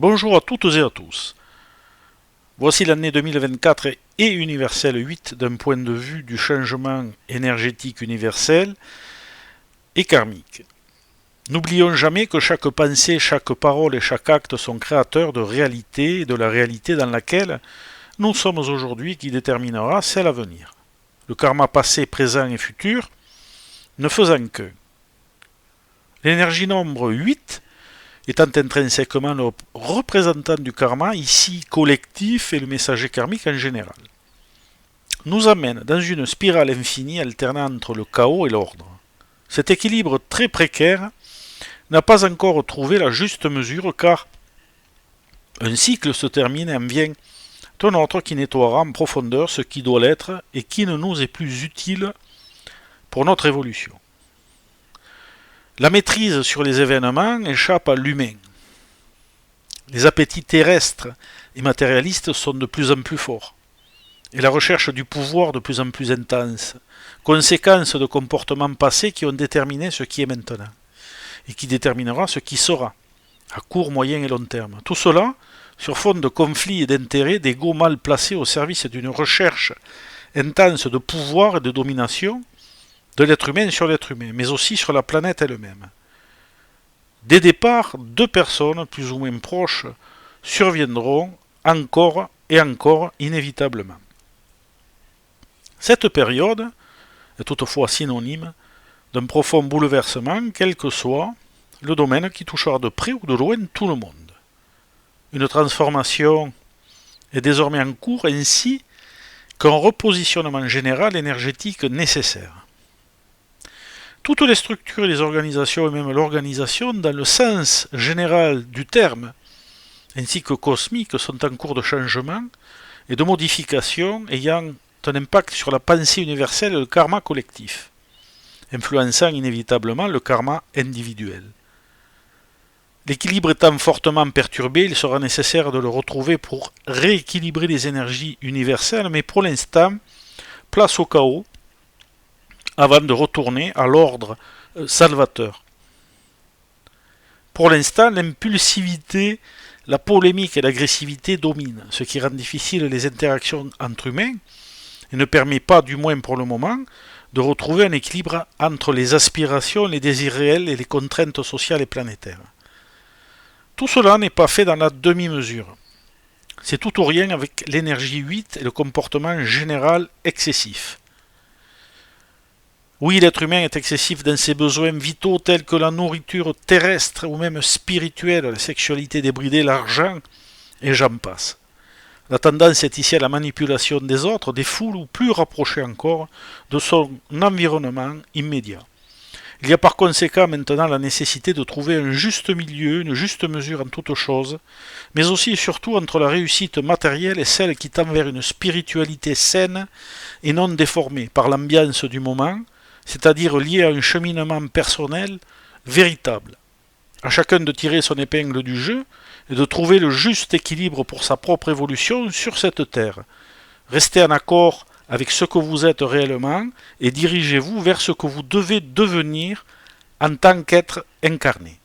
Bonjour à toutes et à tous. Voici l'année 2024 et universelle 8 d'un point de vue du changement énergétique universel et karmique. N'oublions jamais que chaque pensée, chaque parole et chaque acte sont créateurs de réalité et de la réalité dans laquelle nous sommes aujourd'hui qui déterminera celle à venir. Le karma passé, présent et futur ne faisant qu'un. L'énergie nombre 8 étant intrinsèquement le représentant du karma, ici collectif et le messager karmique en général, nous amène dans une spirale infinie alternant entre le chaos et l'ordre. Cet équilibre très précaire n'a pas encore trouvé la juste mesure car un cycle se termine et en vient un autre qui nettoiera en profondeur ce qui doit l'être et qui ne nous est plus utile pour notre évolution. La maîtrise sur les événements échappe à l'humain. Les appétits terrestres et matérialistes sont de plus en plus forts, et la recherche du pouvoir de plus en plus intense, conséquence de comportements passés qui ont déterminé ce qui est maintenant, et qui déterminera ce qui sera, à court, moyen et long terme. Tout cela sur fond de conflits et d'intérêts, d'égos mal placés au service d'une recherche intense de pouvoir et de domination, de l'être humain sur l'être humain, mais aussi sur la planète elle-même. Dès départ, deux personnes plus ou moins proches surviendront encore et encore inévitablement. Cette période est toutefois synonyme d'un profond bouleversement, quel que soit le domaine qui touchera de près ou de loin tout le monde. Une transformation est désormais en cours ainsi qu'un repositionnement général énergétique nécessaire. Toutes les structures et les organisations, et même l'organisation, dans le sens général du terme, ainsi que cosmique, sont en cours de changement et de modification ayant un impact sur la pensée universelle et le karma collectif, influençant inévitablement le karma individuel. L'équilibre étant fortement perturbé, il sera nécessaire de le retrouver pour rééquilibrer les énergies universelles, mais pour l'instant, place au chaos, avant de retourner à l'ordre salvateur. Pour l'instant, l'impulsivité, la polémique et l'agressivité dominent, ce qui rend difficile les interactions entre humains et ne permet pas, du moins pour le moment, de retrouver un équilibre entre les aspirations, les désirs réels et les contraintes sociales et planétaires. Tout cela n'est pas fait dans la demi-mesure. C'est tout ou rien avec l'énergie 8 et le comportement général excessif. Oui, l'être humain est excessif dans ses besoins vitaux tels que la nourriture terrestre ou même spirituelle, la sexualité débridée, l'argent, et j'en passe. La tendance est ici à la manipulation des autres, des foules ou plus rapprochée encore de son environnement immédiat. Il y a par conséquent maintenant la nécessité de trouver un juste milieu, une juste mesure en toutes choses, mais aussi et surtout entre la réussite matérielle et celle qui tend vers une spiritualité saine et non déformée par l'ambiance du moment, c'est-à-dire lié à un cheminement personnel véritable. À chacun de tirer son épingle du jeu et de trouver le juste équilibre pour sa propre évolution sur cette terre. Restez en accord avec ce que vous êtes réellement et dirigez-vous vers ce que vous devez devenir en tant qu'être incarné.